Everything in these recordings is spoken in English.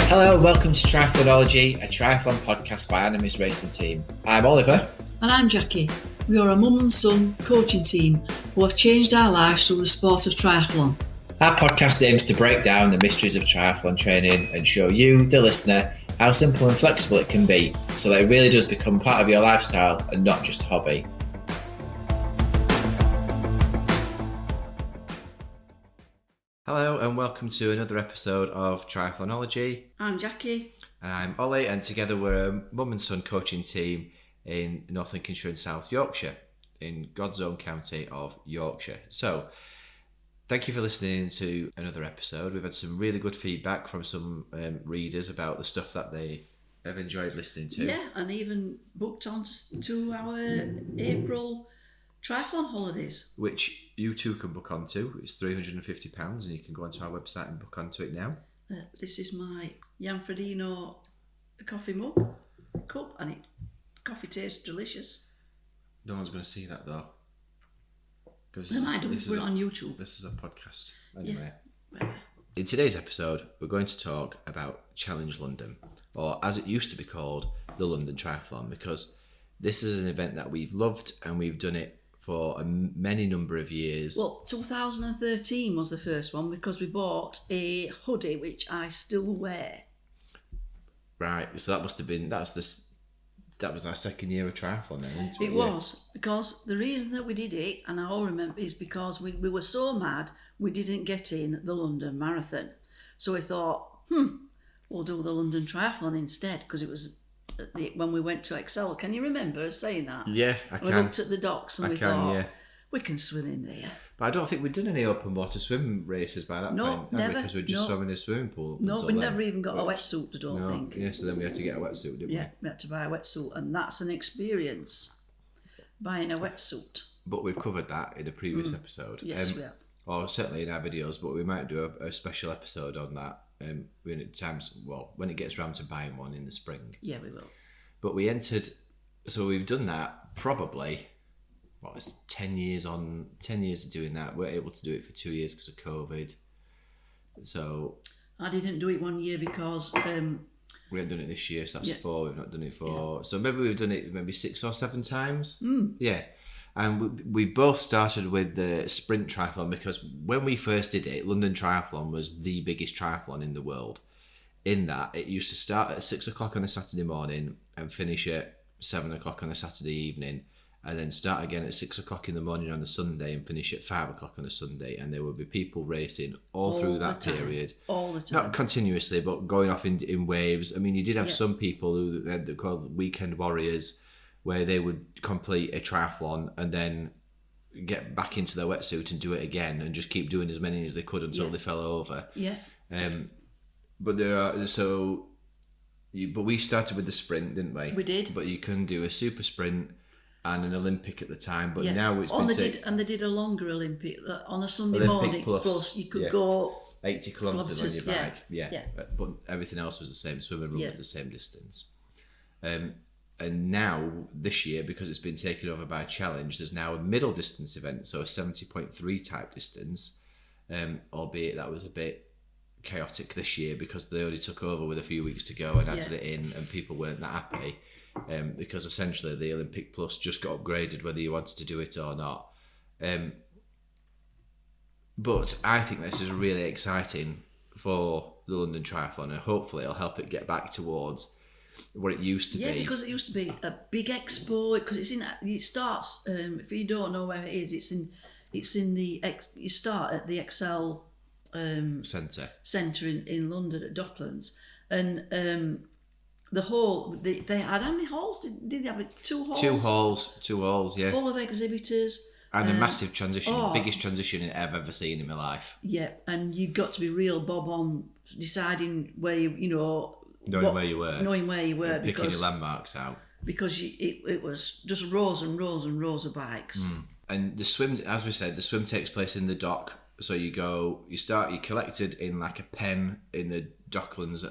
Hello and welcome to Triathlonology, a triathlon podcast by Animis Racing Team. I'm Oliver. And I'm Jacqui. We are a mum and son coaching team who have changed our lives through the sport of triathlon. Our podcast aims to break down the mysteries of triathlon training and show you, the listener, how simple and flexible it can be so that it really does become part of your lifestyle and not just a hobby. Hello and welcome to another episode of Triathlonology. I'm Jacqui. And I'm Ollie, and together we're a mum and son coaching team in North Lincolnshire and South Yorkshire, in God's own county of Yorkshire. So, thank you for listening to another episode. We've had some really good feedback from some readers about the stuff that they have enjoyed listening to. Yeah, and even booked on to our April triathlon holidays. Which you too can book onto. It's £350 and you can go onto our website and book onto it now. This is my Janfredino coffee mug cup, and coffee tastes delicious. No one's going to see that though. Then I don't put it on YouTube. This is a podcast. Anyway. Yeah. In today's episode, we're going to talk about Challenge London, or as it used to be called, the London Triathlon, because this is an event that we've loved and we've done it for many number of years. Well, 2013 was the first one because we bought a hoodie which I still wear. Right, so that must have been, that was our second year of triathlon then, wasn't it? It was, because the reason that we did it, and I all remember, is because we were so mad we didn't get in the London Marathon. So we thought, we'll do the London Triathlon instead, because it was when we went to Excel. Can you remember us saying that? Yeah, I can. We looked at the docks and we thought, yeah. We can swim in there. But I don't think we'd done any open water swim races by that point, never, because we'd just swum in a swimming pool. No, we never even got a wetsuit, I don't think. Yeah, so then we had to get a wetsuit, didn't we? Yeah, we had to buy a wetsuit, and that's an experience, buying a wetsuit. But we've covered that in a previous episode. Yes, we have. Or certainly in our videos, but we might do a special episode on that when it gets round to buying one in the spring. Yeah, we will. But we entered, so we've done that probably, it's 10 years of doing that. We're able to do it for 2 years because of COVID. So I didn't do it 1 year because we haven't done it this year, so that's 4. We've not done it for, so maybe we've done it maybe 6 or 7 times. Yeah. And we both started with the sprint triathlon because when we first did it, London Triathlon was the biggest triathlon in the world. In that, it used to start at 6 o'clock on a Saturday morning and finish at 7 o'clock on a Saturday evening, and then start again at 6 o'clock in the morning on a Sunday and finish at 5 o'clock on a Sunday. And there would be people racing all through that period. All the time. Not continuously, but going off in waves. I mean, you did have some people who they're called weekend warriors, where they would complete a triathlon and then get back into their wetsuit and do it again and just keep doing as many as they could until they fell over. Yeah. But but we started with the sprint, didn't we? We did. But you can do a super sprint and an Olympic at the time. But now it's they did a longer Olympic on a Sunday Olympic morning. Plus you could go 80 kilometres on your bike. Yeah. But everything else was the same. Swim and run was the same distance. And now, this year, because it's been taken over by a challenge, there's now a middle distance event, so a 70.3 type distance, albeit that was a bit chaotic this year because they only took over with a few weeks to go and added it in, and people weren't that happy because essentially the Olympic Plus just got upgraded whether you wanted to do it or not. But I think this is really exciting for the London Triathlon, and hopefully it'll help it get back towards what it used to be. Yeah, because it used to be a big expo. Because it starts. If you don't know where it is, you start at the Excel centre in London at Docklands, and they had how many halls? Did they have 2 halls? Two halls, yeah. Full of exhibitors. And a massive transition, biggest transition I've ever seen in my life. Yeah, and you got to be real bob on deciding where knowing where you were, and picking your landmarks out, because it was just rows and rows and rows of bikes. And the swim, as we said, the swim takes place in the dock. So you collected in like a pen in the Docklands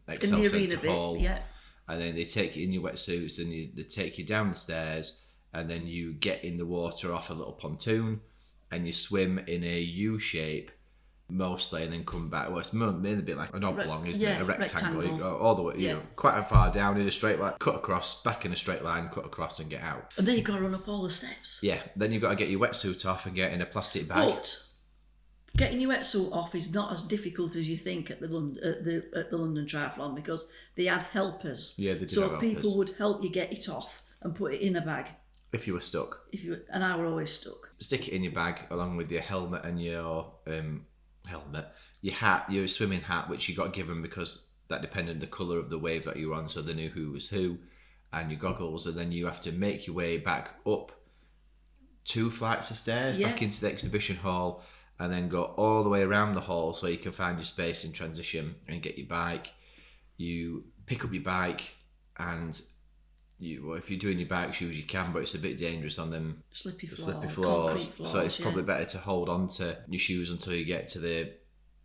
Excel Centre Hall, and then they take you in your wetsuits and they take you down the stairs, and then you get in the water off a little pontoon and you swim in a U shape mostly, and then come back. Well, it's mainly a bit like an oblong, isn't it? A rectangle. You go all the way, quite far down in a straight line, cut across, back in a straight line, cut across, and get out. And then you've got to run up all the steps. Yeah, then you've got to get your wetsuit off and get in a plastic bag. But getting your wetsuit off is not as difficult as you think at the London Triathlon, because they had helpers. Yeah, they did so have people helpers. would help you get it off and put it in a bag. If you were stuck. And I were always stuck. Stick it in your bag along with your helmet and your your hat, your swimming hat, which you got given because that depended on the colour of the wave that you were on, so they knew who was who, and your goggles, and then you have to make your way back up 2 flights of stairs back into the exhibition hall, and then go all the way around the hall so you can find your space in transition and get your bike. You pick up your bike, and if you're doing your bike shoes, you can, but it's a bit dangerous on them slippy floors. So it's probably better to hold on to your shoes until you get to the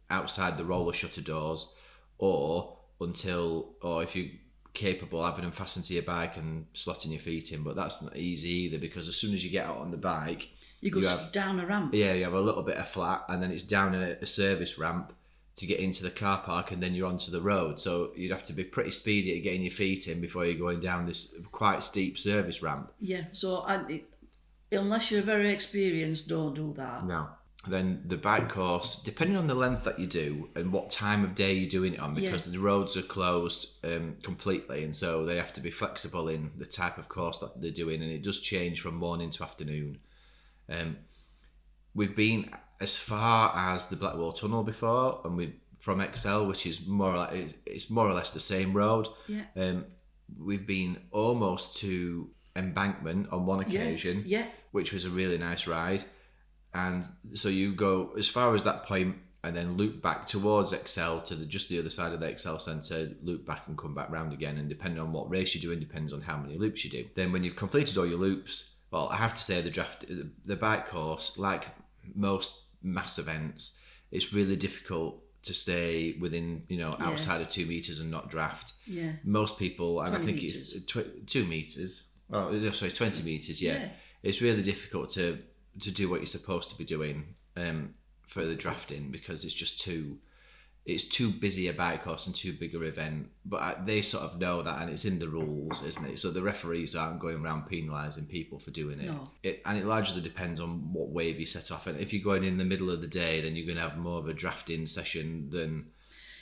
outside the roller shutter doors, or if you're capable, having them fastened to your bike and slotting your feet in. But that's not easy either, because as soon as you get out on the bike, you go down a ramp. Yeah, you have a little bit of flat, and then it's down a service ramp to get into the car park, and then you're onto the road. So you'd have to be pretty speedy at getting your feet in before you're going down this quite steep service ramp. Yeah, so unless you're very experienced, don't do that. No. Then the bike course, depending on the length that you do and what time of day you're doing it on, because the roads are closed completely, and so they have to be flexible in the type of course that they're doing, and it does change from morning to afternoon. We've been as far as the Blackwall Tunnel before, and from Excel, which is more or less the same road. Yeah. We've been almost to Embankment on one occasion, which was a really nice ride. And so you go as far as that point, and then loop back towards Excel to just the other side of the Excel Centre, loop back and come back round again. And depending on what race you're doing, depends on how many loops you do. Then when you've completed all your loops, well, I have to say the bike course, like most mass events, it's really difficult to stay within, outside of 2 meters and not draft. Yeah. Most people, and I think meters. It's 2 meters. Oh, sorry, 20 meters. Yeah. It's really difficult to do what you're supposed to be doing for the drafting, because it's just too busy a bike course and too big an event. But they sort of know that, and it's in the rules, isn't it? So the referees aren't going around penalising people for doing it. No. And it largely depends on what wave you set off. And if you're going in the middle of the day, then you're going to have more of a drafting session than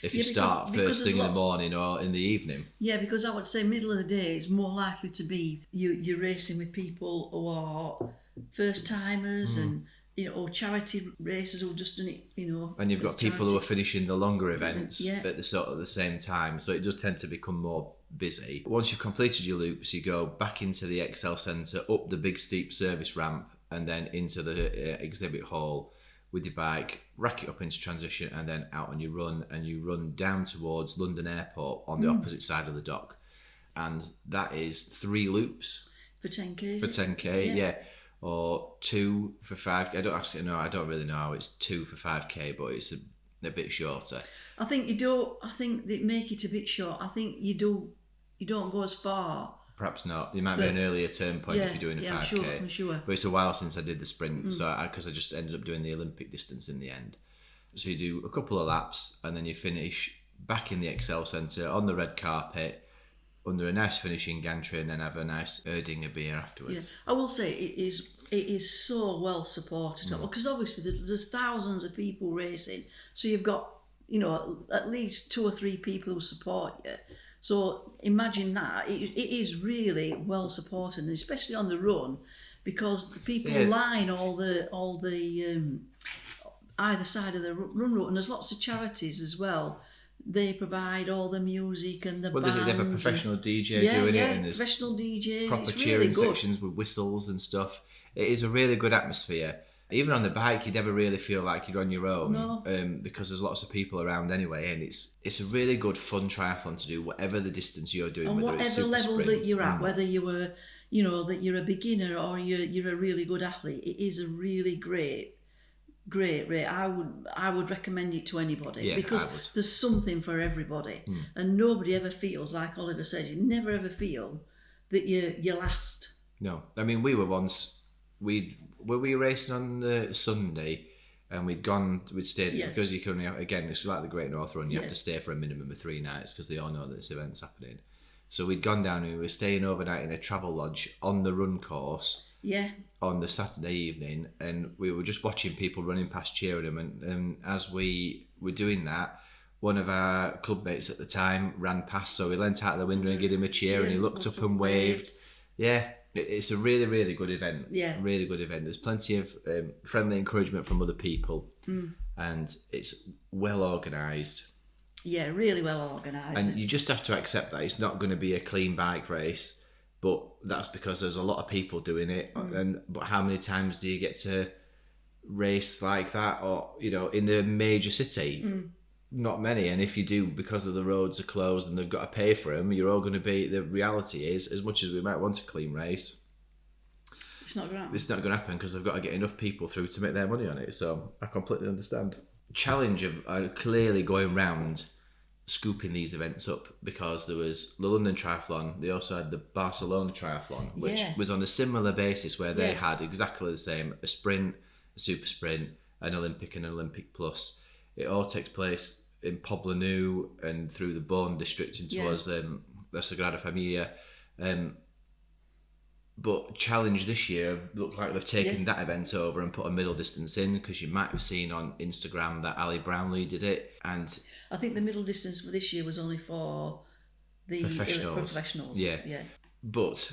if you start first thing in the morning or in the evening. Yeah, because I would say middle of the day is more likely to be you're racing with people who are first timers and or charity races who just done it, And you've got people who are finishing the longer events at the same time, so it does tend to become more busy. Once you've completed your loops, you go back into the Excel Centre, up the big steep service ramp, and then into the exhibit hall with your bike, rack it up into transition, and then out on your run, and you run down towards London Airport on the opposite side of the dock. And that is 3 loops. For 10k? For 10k, yeah. Or 2 for 5k. I don't really know how it's 2 for 5k, but it's a bit shorter. I think they make it a bit short. I think you don't go as far. Perhaps not. There might be an earlier turn point if you're doing a 5k. I'm sure. But it's a while since I did the sprint, because I just ended up doing the Olympic distance in the end. So you do a couple of laps, and then you finish back in the Excel Centre on the red carpet under a nice finishing gantry, and then have a nice Erdinger beer afterwards. Yes, I will say it is so well supported, because obviously there's thousands of people racing, so you've got at least 2 or 3 people who support you. So imagine that it is really well supported, and especially on the run, because the people line all the either side of the run route, and there's lots of charities as well. They provide all the music and the bands. They have a professional DJ doing it, and there's professional DJs. Proper it's cheering really sections with whistles and stuff. It is a really good atmosphere. Even on the bike, you never really feel like you're on your own, because there's lots of people around anyway, and it's a really good fun triathlon to do, whatever the distance you're doing, and whether it's whatever level sprint. that you're at, whether you were, that you're a beginner or you're a really good athlete. It is a really great rate. I would recommend it to anybody, because there's something for everybody, and nobody ever feels, like Oliver says, you never ever feel that you're last. No, I mean, we were once, were we racing on the Sunday, and we'd stayed, because you can only again, it's like the Great North Run, you have to stay for a minimum of 3 nights because they all know that this event's happening. So we'd gone down and we were staying overnight in a travel lodge on the run course on the Saturday evening, and we were just watching people running past, cheering them, and as we were doing that, one of our club mates at the time ran past, so we leant out the window and gave him a cheer, and he looked up and waved. Yeah, it's a really, really good event. Yeah, really good event. There's plenty of friendly encouragement from other people, and it's well organised. Yeah, really well organised. And you just have to accept that it's not going to be a clean bike race, but that's because there's a lot of people doing it. But how many times do you get to race like that, or in the major city? Not many. And if you do, because of the roads are closed and they've got to pay for them, you're all going to be. The reality is, as much as we might want a clean race, it's not going to happen. It's not going to happen because they've got to get enough people through to make their money on it. So I completely understand. Challenge are clearly going round scooping these events up, because there was the London Triathlon, they also had the Barcelona Triathlon, which was on a similar basis, where they had exactly the same: a sprint, a super sprint, an Olympic and an Olympic plus. It all takes place in Poblenou and through the Beaune district and towards the Sagrada Familia. But Challenge this year looked like they've taken that event over and put a middle distance in, because you might have seen on Instagram that Ali Brownlee did it. And I think the middle distance for this year was only for the professionals. Yeah. But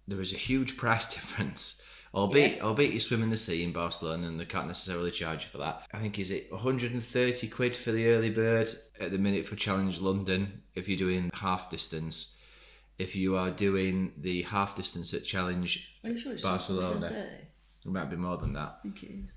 there is a huge price difference. Albeit you swim in the sea in Barcelona and they can't necessarily charge you for that. I think, is it 130 quid for the early bird at the minute for Challenge London if you're doing half distance. If you are doing the half distance at Challenge Barcelona, it might be more than that. I think it is.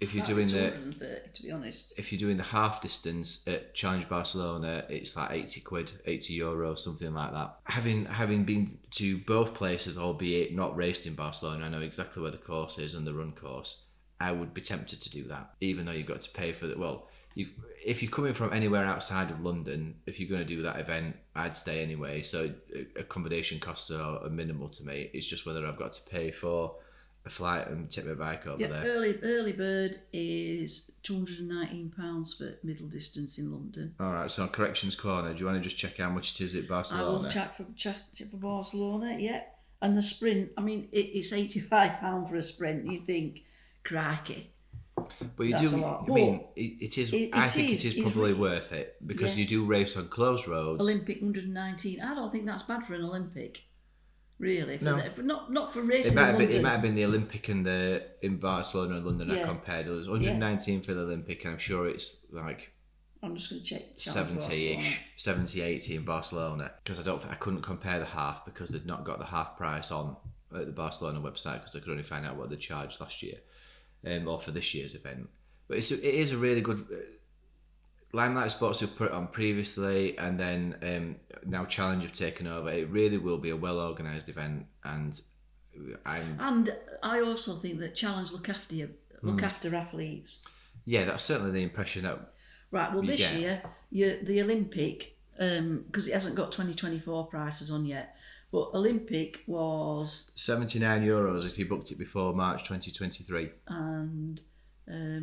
If you're doing 230, to be honest. If you're doing the half distance at Challenge Barcelona, it's like 80 quid, 80 euros, something like that. Having been to both places, albeit not raced in Barcelona, I know exactly where the course is and the run course. I would be tempted to do that, even though you've got to pay for it. Well, if you're coming from anywhere outside of London, if you're going to do that event, I'd stay anyway. So accommodation costs are minimal to me. It's just whether I've got to pay for a flight and take my bike over there. Early bird is £219 for middle distance in London. All right, so Corrections Corner, do you want to just check how much it is at Barcelona? I will check for Barcelona, And the sprint, I mean, it's £85 for a sprint. You think, crikey. But you do. I mean, it is. I think it is probably worth it, because you do race on closed roads. Olympic 119. I don't think that's bad for an Olympic. Really, not for It racing. might have been the Olympic and in Barcelona and London. I compared. It was 119 for the Olympic, and I'm sure it's like. I'm just going to check. 70, 80 in Barcelona, because I couldn't compare the half, because they'd not got the half price on at the Barcelona website, because I could only find out what they charged last year, or for this year's event. But it is a really good. Limelight Sports have put it on previously, and then now Challenge have taken over. It really will be a well organised event, and I also think that Challenge look after athletes. Yeah, that's certainly the impression that. Right. Well, this year, the Olympic, because it hasn't got 2024 prices on yet, but Olympic was €79 if you booked it before March 2023, and.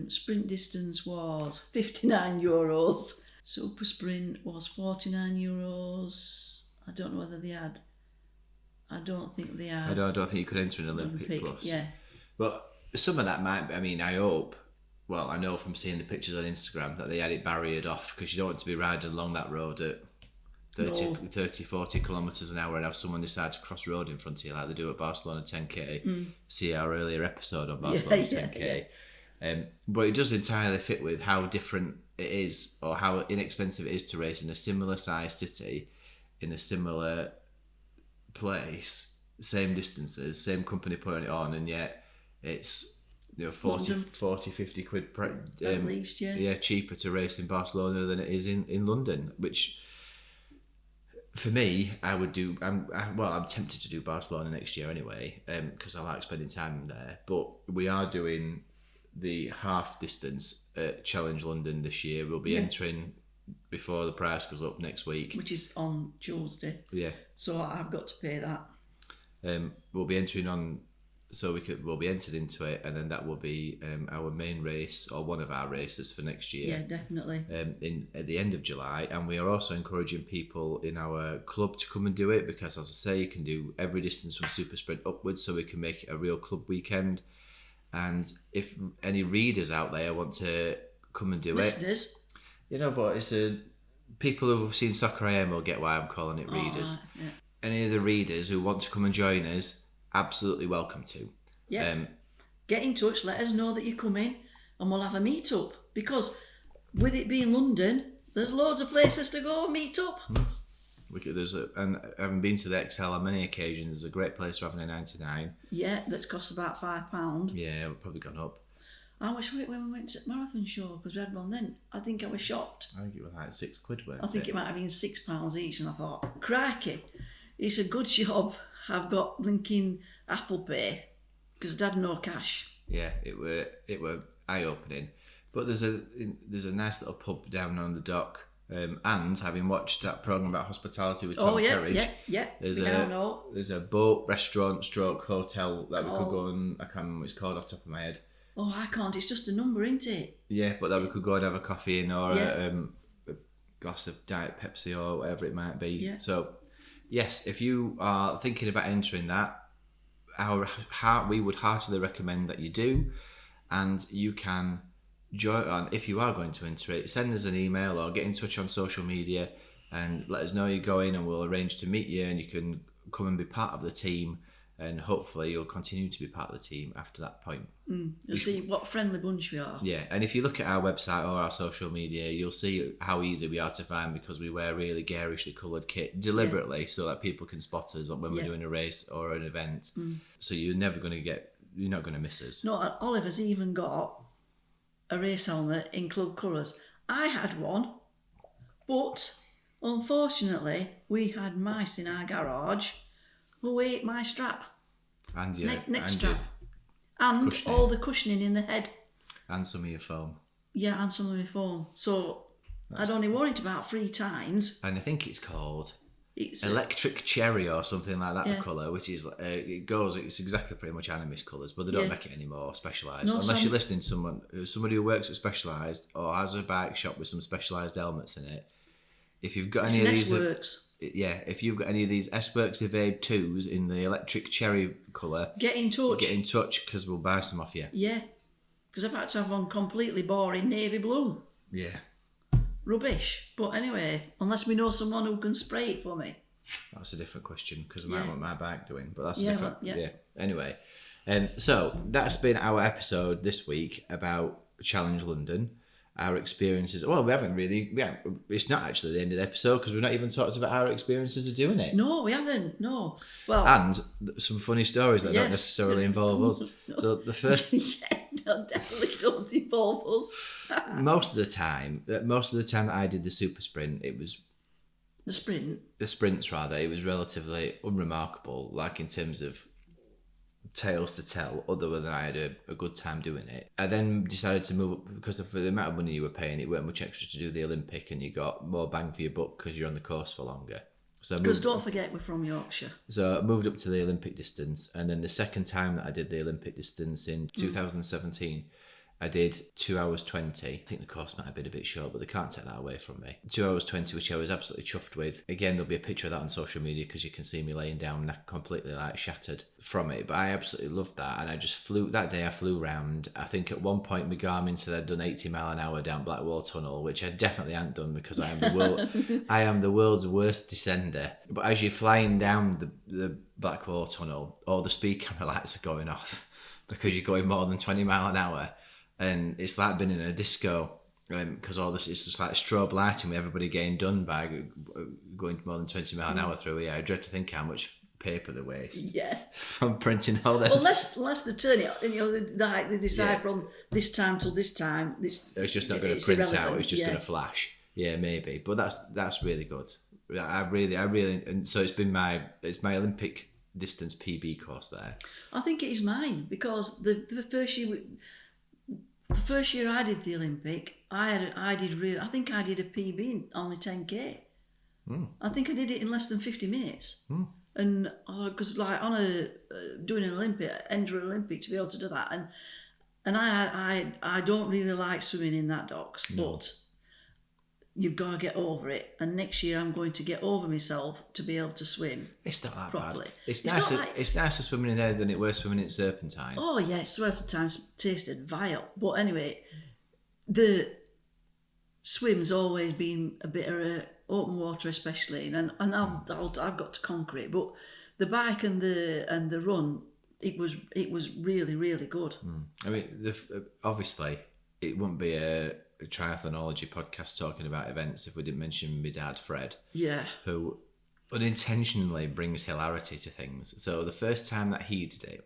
Sprint distance was €59. Super sprint was €49. I don't know whether they had. I don't think they had. I don't think you could enter an Olympic plus. Yeah. But some of that might. I mean, I hope. Well, I know from seeing the pictures on Instagram that they had it barriered off, because you don't want to be riding along that road at 30, 40 kilometres an hour and have someone decide to cross road in front of you like they do at Barcelona 10K. See our earlier episode on Barcelona 10K. But it does entirely fit with how different it is, or how inexpensive it is to race in a similar sized city, in a similar place, same distances, same company putting it on, and yet it's 40, 50 quid at least, cheaper to race in Barcelona than it is in London, which for me, I would do. I'm tempted to do Barcelona next year anyway, because I like spending time there. But we are doing the half distance at Challenge London this year. We'll be entering before the price goes up next week, which is on Tuesday. Yeah. So I've got to pay that. We'll be entering on So we'll be entered into it, and then that will be our main race, or one of our races for next year. Yeah, definitely. At the end of July, and we are also encouraging people in our club to come and do it, because, as I say, you can do every distance from super sprint upwards, so we can make it a real club weekend. And if any readers out there want to come and do Listeners. but it's people who have seen Soccer AM will get why I'm calling it readers. Right, yeah. Any of the readers who want to come and join us, absolutely welcome to. Yeah. Get in touch, let us know that you're coming, and we'll have a meet up, because with it being London, there's loads of places to go and meet up. And having been to the XL on many occasions, it's a great place for having a 99. Yeah, that costs about £5. Yeah, we've probably gone up. How much was it when we went to the marathon show? Because we had one then. I think I was shocked. I think it was like £6, weren't I think it might have been £6 each, and I thought, crikey, it's a good job I've got blinking Apple Pay, because Dad had no cash. Yeah, it were eye opening. But there's a nice little pub down on the dock. And having watched that programme about hospitality with Tom Kerridge, there's a boat, restaurant, stroke hotel that we could go and, I can't remember what it's called off the top of my head. Oh, I can't, it's just a number, isn't it? Yeah, but that we could go and have a coffee in, or a glass of Diet Pepsi, or whatever it might be. Yeah. So, yes, if you are thinking about entering that, we would heartily recommend that you do, and you can join on. If you are going to enter it, send us an email or get in touch on social media and let us know you're going, and we'll arrange to meet you, and you can come and be part of the team, and hopefully you'll continue to be part of the team after that point. You'll see what a friendly bunch we are. Yeah, and if you look at our website or our social media, you'll see how easy we are to find, because we wear really garishly coloured kit deliberately so that people can spot us when we're doing a race or an event. So you're not going to miss us. No, Oliver's even got a race helmet in club colours. I had one, but unfortunately we had mice in our garage who ate my strap. And your neck strap. And cushioning. All the cushioning in the head. And some of your foam. Yeah, and some of my foam. So I'd only worn it about 3 times. And I think it's called Electric Cherry or something like that, the colour, which is, it's exactly pretty much Animis colours, but they don't make it anymore, Specialised. Unless you're listening to somebody who works at Specialised or has a bike shop with some Specialised helmets in it. If you've got any of these... if you've got any of these S-Works Evade 2s in the Electric Cherry colour, get in touch, because we'll buy some off you. Yeah, because I've had to have one completely boring navy blue. Yeah. Rubbish. But anyway, unless we know someone who can spray it for me. That's a different question, because I might want my bike doing, but that's different. Anyway, so that's been our episode this week about Challenge London. Our experiences. Well, we haven't really. It's not actually the end of the episode, because we've not even talked about our experiences of doing it. No, we haven't. No. Well, and some funny stories that don't necessarily involve us. So the first. No, definitely don't involve us. Most of the time that I did the super sprint, it was the sprints rather. It was relatively unremarkable, like in terms of tales to tell, other than I had a good time doing it. I then decided to move up, because for the amount of money you were paying, it weren't much extra to do the Olympic, and you got more bang for your buck because you're on the course for longer. Because don't forget, we're from Yorkshire. So I moved up to the Olympic distance, and then the second time that I did the Olympic distance in 2017, I did 2 hours 20. I think the course might have been a bit short, but they can't take that away from me. 2 hours 20, which I was absolutely chuffed with. Again, there'll be a picture of that on social media, because you can see me laying down completely shattered from it. But I absolutely loved that, and I just flew. That day I flew round. I think at one point my Garmin said I'd done 80 mile an hour down Blackwall Tunnel, which I definitely hadn't done, because I am the world's worst descender. But as you're flying down the Blackwall Tunnel, all the speed camera lights are going off, because you're going more than 20 mile an hour. And it's like being in a disco, because all this is just like strobe lighting with everybody getting done by going more than 20 mile an hour through here. I dread to think how much paper they waste. Yeah. From printing all this. Well, unless they turn it, they decide from this time till this time. It's just not going to print out. It's just going to flash. Yeah, maybe. But that's really good. I really, and so it's my Olympic distance PB course there. I think it is mine, because the first year. The first year I did the Olympic, I think I did a PB in only 10k. I think I did it in less than 50 minutes. And because like on doing an Olympic, enter Olympic to be able to do that, and I don't really like swimming in that docks, but you've got to get over it. And next year I'm going to get over myself to be able to swim. It's not that properly. bad. It's nicer. It's nicer swimming in there than it was swimming in Serpentine. Oh yeah, Serpentine's tasted vile. But anyway, the swim's always been a bit of open water, especially, and I've got to conquer it. But the bike and the run, it was really, really good. I mean, obviously, it wouldn't be a Triathlonology podcast talking about events if we didn't mention my dad, Fred. Yeah. Who unintentionally brings hilarity to things. So the first time that he did it,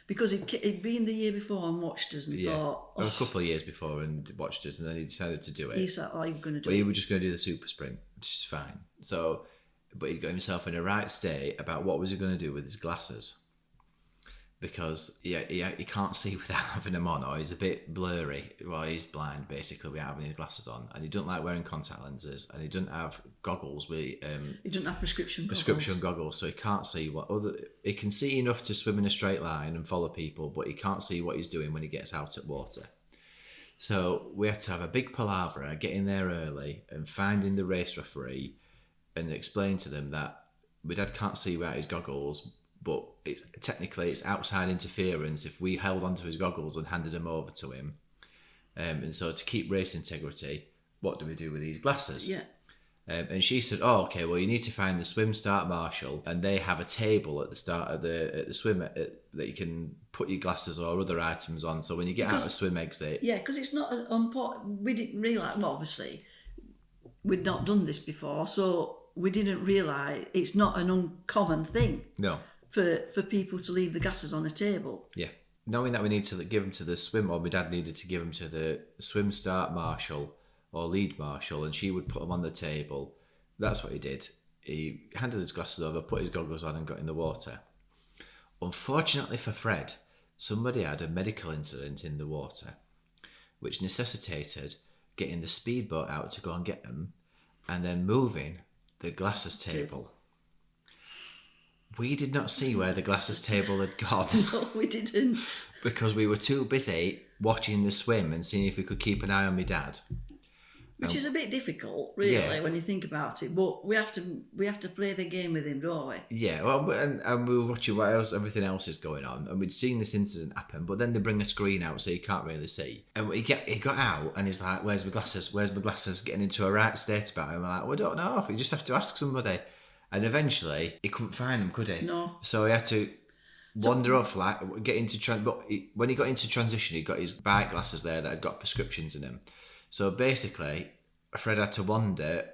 because he'd been the year before and watched us and thought... a couple of years before and watched us, and then he decided to do it. He said, you're going to do it. He was just going to do the super sprint, which is fine. So, but he got himself in a right state about what was he going to do with his glasses. Because he can't see without having them on, or he's a bit blurry. Well, he's blind, basically, without having his glasses on. And he doesn't like wearing contact lenses, and he doesn't have goggles. He doesn't have prescription goggles, so he can't see he can see enough to swim in a straight line and follow people, but he can't see what he's doing when he gets out at water. So we had to have a big palaver, getting there early and finding the race referee and explain to them that my dad can't see without his goggles, but it's outside interference if we held onto his goggles and handed them over to him. And so to keep race integrity, what do we do with these glasses? Yeah. And she said, okay, well, you need to find the swim start marshal, and they have a table at the start of the swim that you can put your glasses or other items on. So when you get out of swim exit... Yeah, because it's not we didn't realise... Well, obviously, we'd not done this before, so we didn't realise it's not an uncommon thing. No. For people to leave the glasses on a table. Yeah. Knowing that we need to give them to the swim, or my dad needed to give them to the swim start marshal or lead marshal, and she would put them on the table. That's what he did. He handed his glasses over, put his goggles on, and got in the water. Unfortunately for Fred, somebody had a medical incident in the water, which necessitated getting the speedboat out to go and get them, and then moving the glasses table. We did not see where the glasses table had gone. No, we didn't. Because we were too busy watching the swim and seeing if we could keep an eye on my dad. Which is a bit difficult, really, when you think about it. But we have to play the game with him, don't we? Yeah, well, and we were watching what else, everything else is going on, and we'd seen this incident happen. But then they bring a screen out so you can't really see. And he got out, and he's like, "Where's my glasses? Where's my glasses?" Getting into a right state about it. And we're like, "We don't know. You just have to ask somebody." And eventually, he couldn't find them, could he? No. So he had to wander off, get into but when he got into transition, he got his bike glasses there that had got prescriptions in them. So basically, Fred had to wander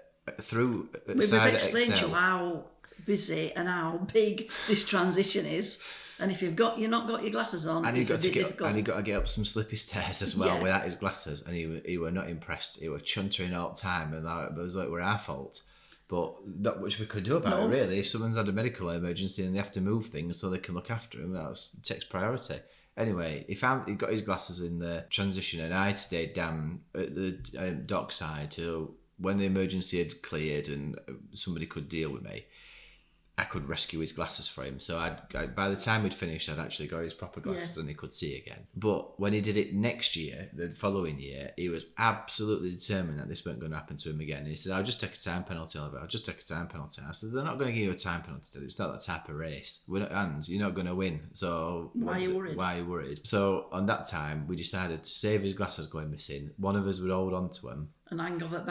through side We've explained to XL. you how busy and how big this transition is. And if you've not got your glasses on, and it's a bit difficult. And he got to get up some slippy stairs as well without his glasses. And he were not impressed. He were chuntering all the time, and it was like we're our fault. But not much we could do about it, really. If someone's had a medical emergency and they have to move things so they can look after him, that takes priority. Anyway, he got his glasses in the transition, and I'd stayed down at the dock side till when the emergency had cleared and somebody could deal with me. I could rescue his glasses for him. So by the time we'd finished, I'd actually got his proper glasses and he could see again. But when he did it next year, the following year, he was absolutely determined that this wasn't going to happen to him again. And he said, I'll just take a time penalty. I said, they're not going to give you a time penalty. It's not that type of race. And you're not going to win. So why are you worried? So on that time, we decided to save his glasses going missing. One of us would hold on to them. And hang off at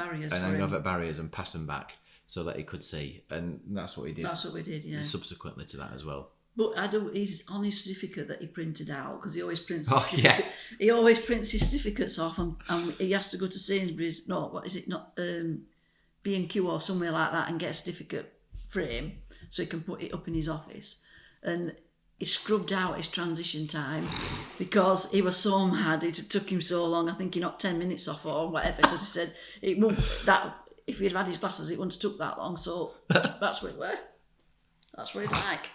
barriers and pass them back, so that he could see, and that's what he did. That's what we did, yeah. Subsequently to that as well. But he's on his certificate that he printed out, because he always prints his certificate. Yeah. He always prints his certificates off, and he has to go to Sainsbury's. No, what is it? Not B&Q or somewhere like that, and get a certificate frame so he can put it up in his office. And he scrubbed out his transition time because he was so mad. It took him so long. I think he knocked 10 minutes off or whatever, because he said it won't that. If he'd had his glasses, it wouldn't have took that long. So that's what it were. That's what it's like.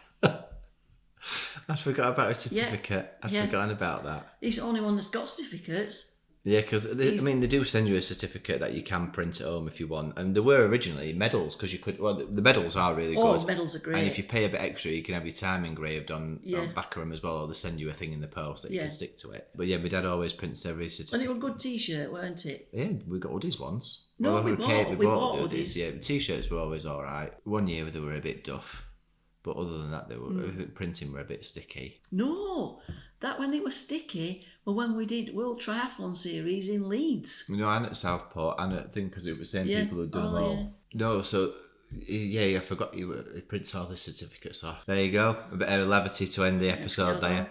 I forgot about his certificate. I'd forgotten about that. He's the only one that's got certificates. Yeah, because they do send you a certificate that you can print at home if you want, and there were originally medals because you could. Well, the medals are really good. Oh, medals are great. And if you pay a bit extra, you can have your time engraved on back of them as well, or they send you a thing in the post that you can stick to it. But yeah, my dad always prints every certificate. And it was a good T-shirt, weren't it? Yeah, we got hoodies once. No, we bought hoodies. Yeah, T-shirts were always all right. One year they were a bit duff, but other than that, they were printing were a bit sticky. No, that when it was sticky. Well, when we did World Triathlon Series in Leeds. No, and at Southport, and I think because it was the same people who'd done them all. Yeah. No, so, I forgot it prints all the certificates off. There you go, a bit of levity to end the episode there.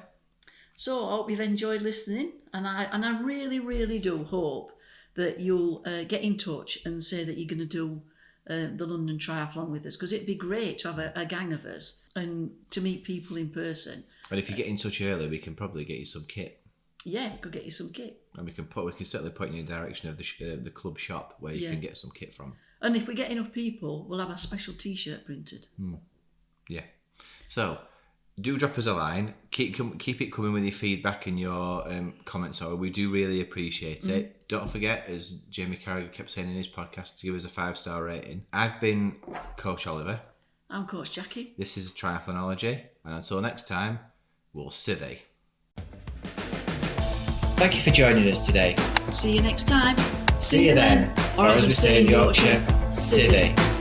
So, I hope you've enjoyed listening, and I really, really do hope that you'll get in touch and say that you're going to do the London Triathlon with us, because it'd be great to have a gang of us and to meet people in person. And if you get in touch early, we can probably get you some kit. Yeah, we could get you some kit. And we can certainly point you in the direction of the club shop where you can get some kit from. And if we get enough people, we'll have a special T-shirt printed. Yeah. So, do drop us a line. Keep it coming with your feedback and your comments. We do really appreciate it. Don't forget, as Jamie Carragher kept saying in his podcast, to give us a 5-star rating. I've been Coach Oliver. I'm Coach Jacqui. This is Triathlonology. And until next time, we'll see thee. Thank you for joining us today. See you next time. See you then. Or as we say in Yorkshire, see thee.